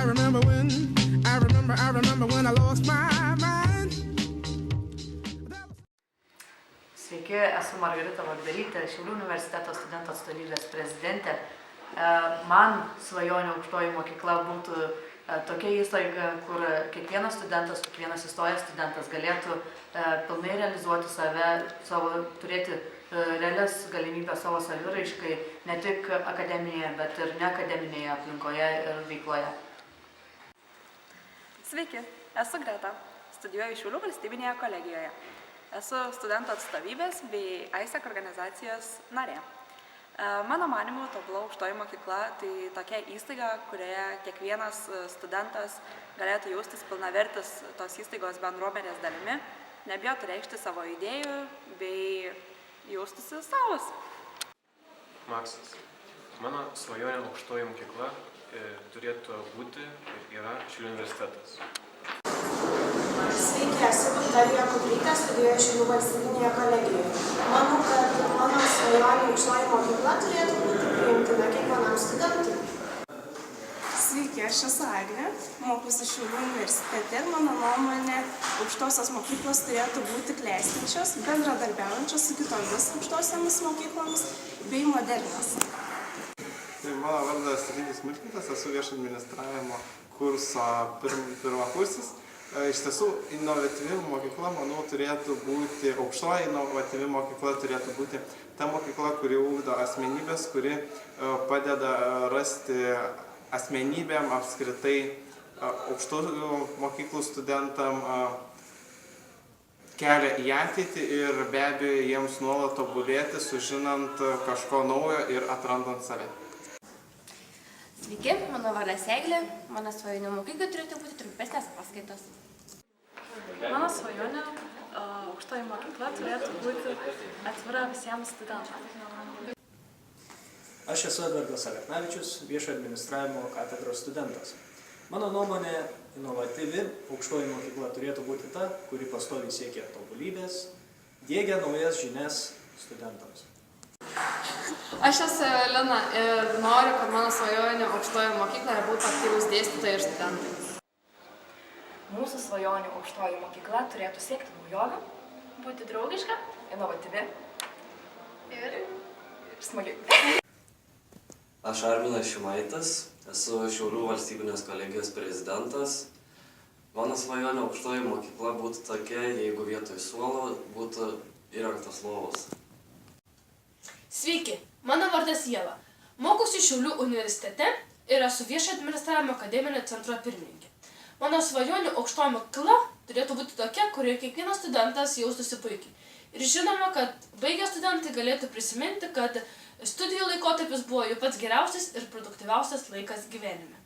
remember when I lost my mind. Sveiki, esu Margarita Vagdarytė, Šiaulių universiteto studentų atstovybės prezidentė. Man svajonių aukštoji mokykla būtų tokia įstaiga, kur kiekvienas studentas, kiekvienas įstojęs studentas galėtų pilnai realizuoti save, turėti realias galimybės savo saviraiškai, ne tik akademinėje, bet ir neakademinėje aplinkoje ir veikloje. Sveiki, esu Greta, studijuoju Šiaulių valstybinėje kolegijoje. Esu studentų atstovybės bei AISEC organizacijos narė. Mano manymu, tobula aukštoji mokykla tai tokia įstaiga, kurioje kiekvienas studentas galėtų jaustis pilnavertis tos įstaigos bendruomenės dalimi, nebijotų reikšti savo idėjų bei jaustųsi savas. Maksas. Mano svajonė aukštoji mokykla turėtų būti ir yra Šiaulių universitetas. Sveiki, esu Viktorija Kuprytė, studijuoju Šiaulių valstybinėje kolegijoje. Manau, kad mano svajonė aukštoji mokykla turėtų būti priimtina kiekvienam studentui. Sveiki, aš esu Agnė, mokuosi Šiaulių universitete ir mano nuomonė aukštosios mokyklos turėtų būti klestinčios, bendradarbiaujančios su kitomis aukštosiomis mokyklomis bei modernios. Mano vardas Rydis Mirkintas, esu viešo administravimo kurso pirmakursis. Iš tiesų, inovatyvi mokykla, manau, turėtų būti, aukštoji inovatyvi mokykla turėtų būti ta mokykla, kuri ugdo asmenybės, kuri padeda rasti asmenybėm apskritai aukštųjų mokyklų studentam kelią į ateitį ir be abejo jiems nuolat tobulėti, sužinant kažko naujo ir atrandant save. Sveiki, mano vardas Eglė, mano svajonių mokykla turėtų būti trumpesnės paskaitos. Mano svajonė aukštoji mokykla turėtų būti atvira visiems studentams. Aš esu Edvardas Aleknavičius, viešo administravimo katedros studentas. Mano nuomonė, inovatyvi aukštoji mokykla turėtų būti ta, kuri pastoviai siekia tobulybės, diegia naujas žinias studentams. Aš esu Lina ir noriu, kad mano svajonių aukštoji mokykloje būtų aktyvūs dėstytojai ir studentai. Mūsų svajonių aukštoji mokykla turėtų siekti naujovių, būti draugiška, inovatyvi ir smagi. Aš Arminas Šimaitis, esu Šiaulių valstybinės kolegijos prezidentas. Mano svajonių aukštoji mokykla būtų tokia, jeigu vietoj suolo būtų įrengtas lovos. Sveiki, mano vardas Ieva. Mokuosi Šiaulių universitete ir esu viešo administravimo akademinio centro pirmininkė. Mano svajonių aukštoji mokykla turėtų būti tokia, kurioje kiekvienas studentas jaustųsi puikiai. Ir žinoma, kad baigę studentai galėtų prisiminti, kad studijų laikotarpis buvo jų pats geriausias ir produktyviausias laikas gyvenime.